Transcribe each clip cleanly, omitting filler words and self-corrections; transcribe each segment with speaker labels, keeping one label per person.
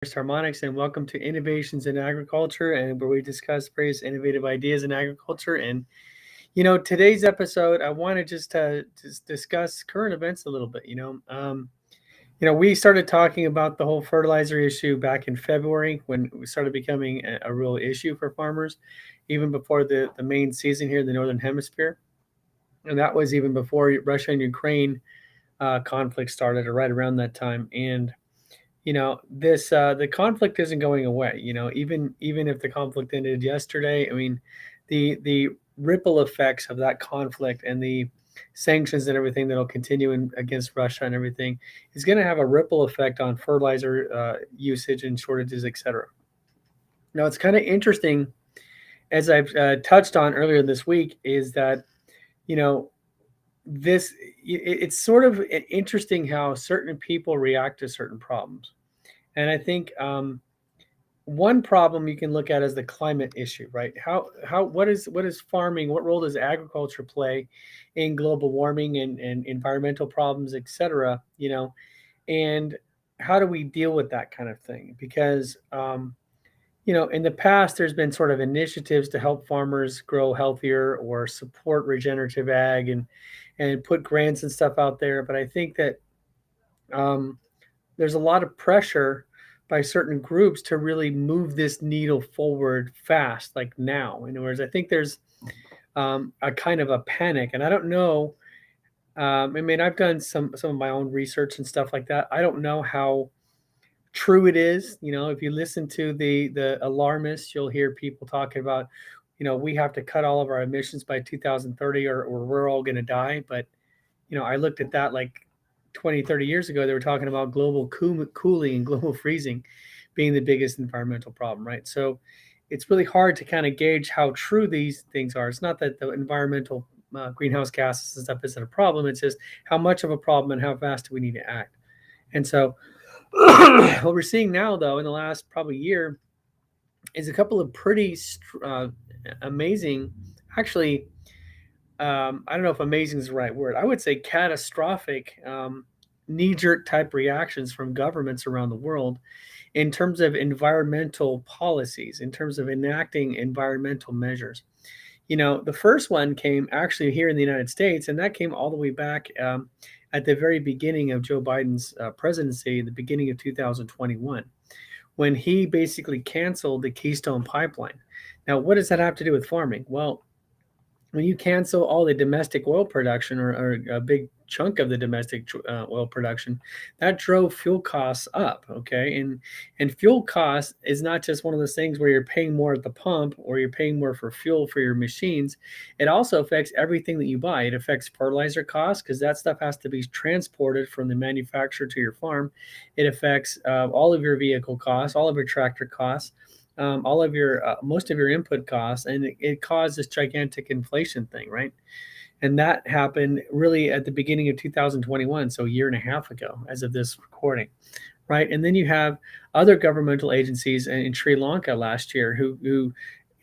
Speaker 1: Harvest Harmonics, and welcome to Innovations in Agriculture, and where we discuss various innovative ideas in agriculture. And today's episode, I want to just discuss current events a little bit. We started talking about the whole fertilizer issue back in February when it started becoming a real issue for farmers, even before the main season here in the Northern Hemisphere. And that was even before Russia and Ukraine conflict started, or right around that time. And this the conflict isn't going away. Even if the conflict ended yesterday, I mean, the ripple effects of that conflict and the sanctions and everything that'll continue against Russia and everything is going to have a ripple effect on fertilizer usage and shortages, etc. Now, it's kind of interesting, as I've touched on earlier this week, is that you know this it's sort of interesting how certain people react to certain problems. And I think one problem you can look at is the climate issue, right? How what is farming? What role does agriculture play in global warming and environmental problems, etc.? And how do we deal with that kind of thing? Because in the past, there's been sort of initiatives to help farmers grow healthier or support regenerative ag and put grants and stuff out there. But I think that um, there's a lot of pressure by certain groups to really move this needle forward fast, like now. In other words, I think there's a kind of a panic, and I don't know. I mean, I've done some of my own research and stuff like that. I don't know how true it is. If you listen to the alarmists, you'll hear people talking about, we have to cut all of our emissions by 2030, or we're all going to die. But I looked at that like 20, 30 years ago. They were talking about global cooling and global freezing being the biggest environmental problem, right? So it's really hard to kind of gauge how true these things are. It's not that the environmental greenhouse gases and stuff isn't a problem. It's just how much of a problem and how fast do we need to act. And so what we're seeing now, though, in the last probably year, is a couple of pretty amazing, actually, I don't know if amazing is the right word. I would say catastrophic knee-jerk type reactions from governments around the world in terms of environmental policies, in terms of enacting environmental measures. The first one came actually here in the United States, and that came all the way back at the very beginning of Joe Biden's presidency, the beginning of 2021, when he basically canceled the Keystone Pipeline. Now, what does that have to do with farming? Well, when you cancel all the domestic oil production, or a big chunk of the domestic oil production, that drove fuel costs up. Okay, and fuel costs is not just one of those things where you're paying more at the pump or you're paying more for fuel for your machines. It also affects everything that you buy. It affects fertilizer costs because that stuff has to be transported from the manufacturer to your farm. It affects all of your vehicle costs, all of your tractor costs, all of your most of your input costs, and it caused this gigantic inflation thing, right? And that happened really at the beginning of 2021, so a year and a half ago, as of this recording, right? And then you have other governmental agencies in Sri Lanka last year who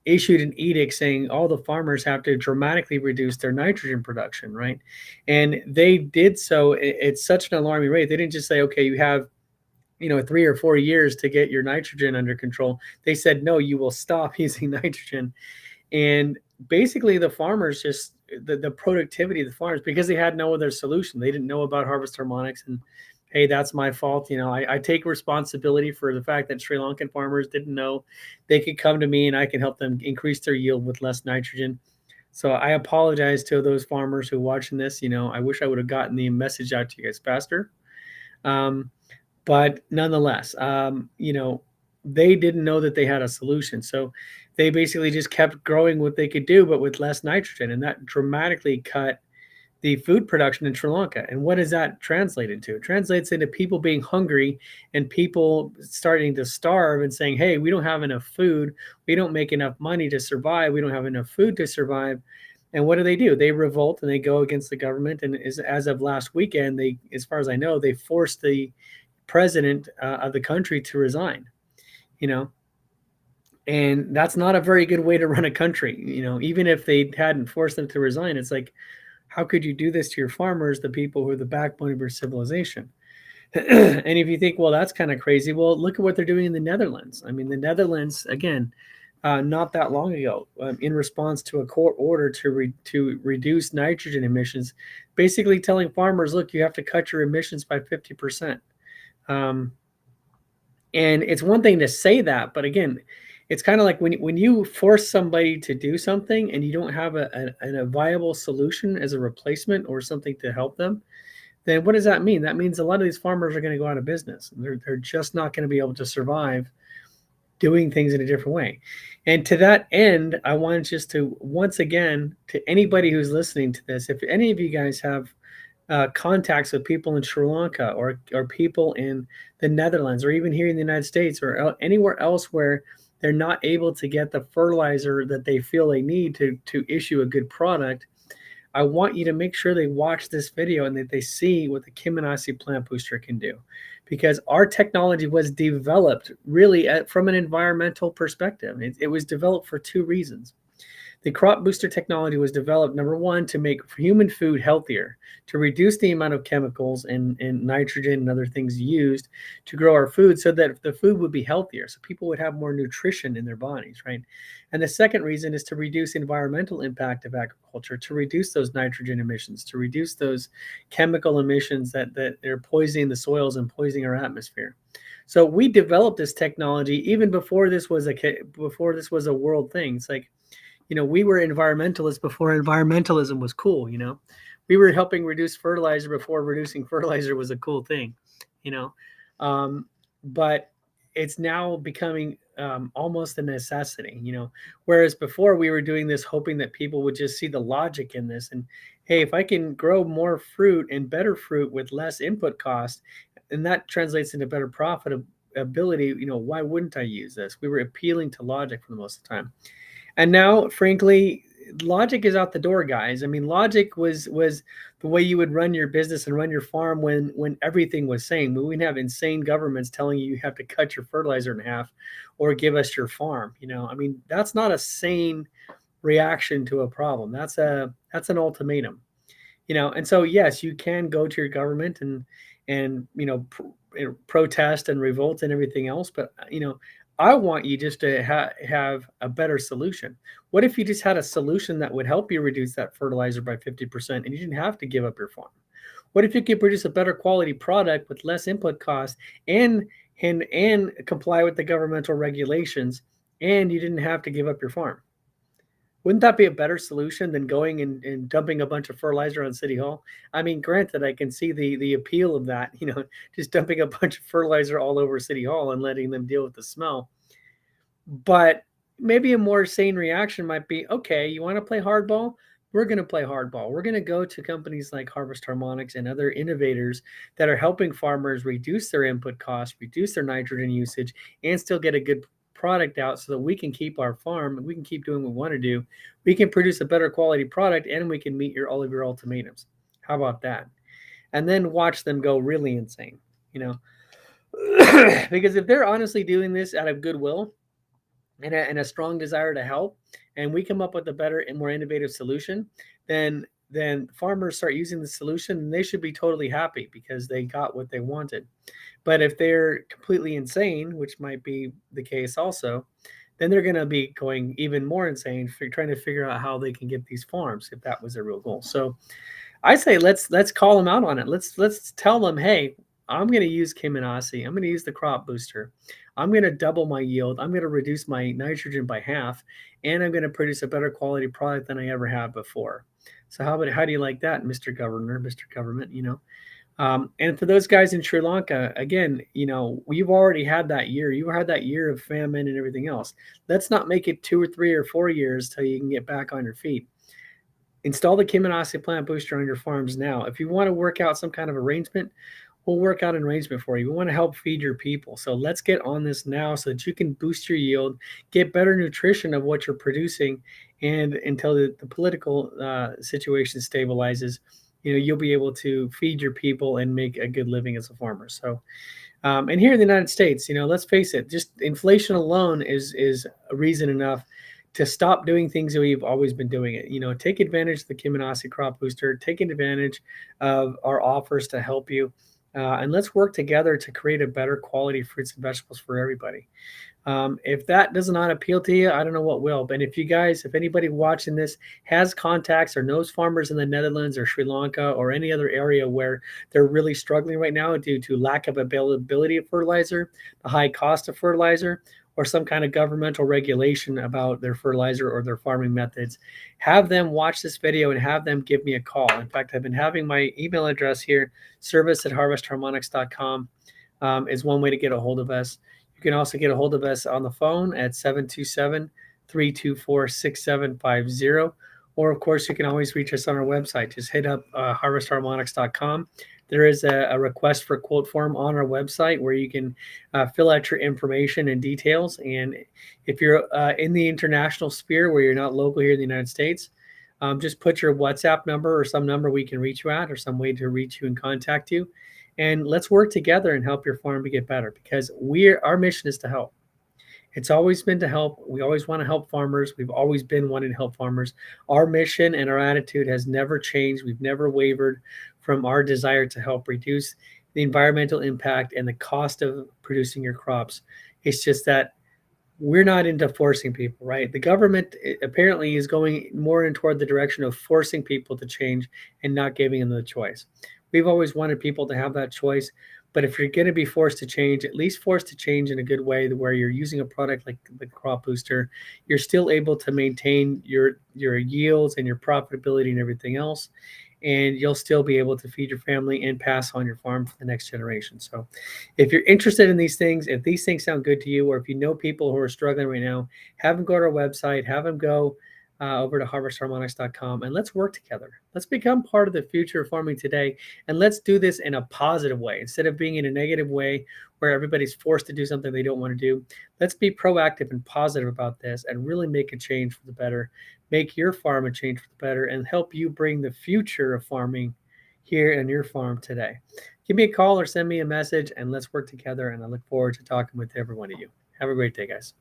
Speaker 1: issued an edict saying all the farmers have to dramatically reduce their nitrogen production, right? And they did so at such an alarming rate. They didn't just say, okay, you have 3 or 4 years to get your nitrogen under control. They said, no, you will stop using nitrogen. And basically the farmers just, the productivity of the farmers, because they had no other solution. They didn't know about Harvest Harmonics, and hey, that's my fault. I take responsibility for the fact that Sri Lankan farmers didn't know they could come to me and I can help them increase their yield with less nitrogen. So I apologize to those farmers who are watching this. I wish I would have gotten the message out to you guys faster. But nonetheless, they didn't know that they had a solution. So they basically just kept growing what they could do, but with less nitrogen. And that dramatically cut the food production in Sri Lanka. And what does that translate into? It translates into people being hungry and people starting to starve and saying, hey, we don't have enough food. We don't make enough money to survive. We don't have enough food to survive. And what do? They revolt and they go against the government. And as of last weekend, as far as I know, they forced the president of the country to resign, and that's not a very good way to run a country. Even if they hadn't forced them to resign, it's like, how could you do this to your farmers, the people who are the backbone of your civilization? And if you think, well, that's kind of crazy, well, look at what they're doing in the Netherlands. I mean, the Netherlands, again, not that long ago, in response to a court order to reduce nitrogen emissions, basically telling farmers, look, you have to cut your emissions by 50%. Um, and it's one thing to say that, but again, it's kind of like when you force somebody to do something and you don't have a viable solution as a replacement or something to help them, then what does that mean? That means a lot of these farmers are going to go out of business. They're just not going to be able to survive doing things in a different way. And to that end, I want just to once again, to anybody who's listening to this, if any of you guys have contacts with people in Sri Lanka or people in the Netherlands or even here in the United States or anywhere else where they're not able to get the fertilizer that they feel they need to issue a good product, I want you to make sure they watch this video and that they see what the Kiminasi plant booster can do, because our technology was developed really from an environmental perspective. It was developed for two reasons. The crop booster technology was developed, number one, to make human food healthier, to reduce the amount of chemicals and nitrogen and other things used to grow our food so that the food would be healthier, so people would have more nutrition in their bodies, right? And the second reason is to reduce environmental impact of agriculture, to reduce those nitrogen emissions, to reduce those chemical emissions that are poisoning the soils and poisoning our atmosphere. So we developed this technology even before this was a world thing. It's like, we were environmentalists before environmentalism was cool. We were helping reduce fertilizer before reducing fertilizer was a cool thing, you know. But it's now becoming almost a necessity, whereas before we were doing this hoping that people would just see the logic in this. And hey, if I can grow more fruit and better fruit with less input cost, and that translates into better profitability, why wouldn't I use this? We were appealing to logic for the most of the time. And now, frankly, logic is out the door, guys. I mean, logic was the way you would run your business and run your farm when everything was sane. We wouldn't have insane governments telling you have to cut your fertilizer in half or give us your farm. I mean, that's not a sane reaction to a problem. That's an ultimatum. And so yes, you can go to your government and protest and revolt and everything else, but I want you just to have a better solution. What if you just had a solution that would help you reduce that fertilizer by 50% and you didn't have to give up your farm? What if you could produce a better quality product with less input costs and comply with the governmental regulations and you didn't have to give up your farm? Wouldn't that be a better solution than going and dumping a bunch of fertilizer on City Hall? I mean, granted, I can see the appeal of that, just dumping a bunch of fertilizer all over City Hall and letting them deal with the smell. But maybe a more sane reaction might be, okay, you want to play hardball? We're going to play hardball. We're going to go to companies like Harvest Harmonics and other innovators that are helping farmers reduce their input costs, reduce their nitrogen usage, and still get a good product out so that we can keep our farm and we can keep doing what we want to do. We can produce a better quality product and we can meet all of your ultimatums. How about that? And then watch them go really insane, because if they're honestly doing this out of goodwill and a strong desire to help, and we come up with a better and more innovative solution, then farmers start using the solution and they should be totally happy because they got what they wanted. But if they're completely insane, which might be the case also, then they're going to be going even more insane, trying to figure out how they can get these farms if that was their real goal. So I say let's call them out on it. Let's tell them, hey, I'm going to use Kiminasi. I'm going to use the crop booster. I'm going to double my yield. I'm going to reduce my nitrogen by half, and I'm going to produce a better quality product than I ever have before. So how do you like that, Mr. Governor, Mr. Government? And for those guys in Sri Lanka, again, we've already had that year. You had that year of famine and everything else. Let's not make it 2 or 3 or 4 years till you can get back on your feet. Install the Kiminasi plant booster on your farms now. If you want to work out some kind of arrangement, we'll work out an arrangement for you. We want to help feed your people. So let's get on this now so that you can boost your yield, get better nutrition of what you're producing, and until the political situation stabilizes, you'll be able to feed your people and make a good living as a farmer. So, and here in the United States, let's face it, just inflation alone is a reason enough to stop doing things that we've always been doing it. Take advantage of the Kiminasi crop booster, take advantage of our offers to help you. and let's work together to create a better quality fruits and vegetables for everybody. If that does not appeal to you, I don't know what will. But if anybody watching this has contacts or knows farmers in the Netherlands or Sri Lanka or any other area where they're really struggling right now due to lack of availability of fertilizer, the high cost of fertilizer, or some kind of governmental regulation about their fertilizer or their farming methods, have them watch this video and have them give me a call. In fact, I've been having my email address here, service@harvestharmonics.com, is one way to get a hold of us. You can also get a hold of us on the phone at 727-324-6750. Or, of course, you can always reach us on our website. Just hit up harvestharmonics.com. There is a request for quote form on our website where you can fill out your information and details. And if you're in the international sphere where you're not local here in the United States, just put your WhatsApp number or some number we can reach you at or some way to reach you and contact you. And let's work together and help your farm to get better because our mission is to help. It's always been to help. We always want to help farmers. We've always been wanting to help farmers. Our mission and our attitude has never changed. We've never wavered from our desire to help reduce the environmental impact and the cost of producing your crops. It's just that we're not into forcing people, right? The government apparently is going more in toward the direction of forcing people to change and not giving them the choice. We've always wanted people to have that choice, but if you're going to be forced to change, at least forced to change in a good way, where you're using a product like the crop booster, you're still able to maintain your yields and your profitability and everything else, and you'll still be able to feed your family and pass on your farm for the next generation. So if you're interested in these things, if these things sound good to you, or if you know people who are struggling right now, have them go to our website, have them go over to harvestharmonics.com, and let's work together. Let's become part of the future of farming today, and let's do this in a positive way instead of being in a negative way where everybody's forced to do something they don't want to do. Let's be proactive and positive about this and really make a change for the better, make your farm a change for the better, and help you bring the future of farming here in your farm today. Give me a call or send me a message, and let's work together, and I look forward to talking with every one of you. Have a great day, guys.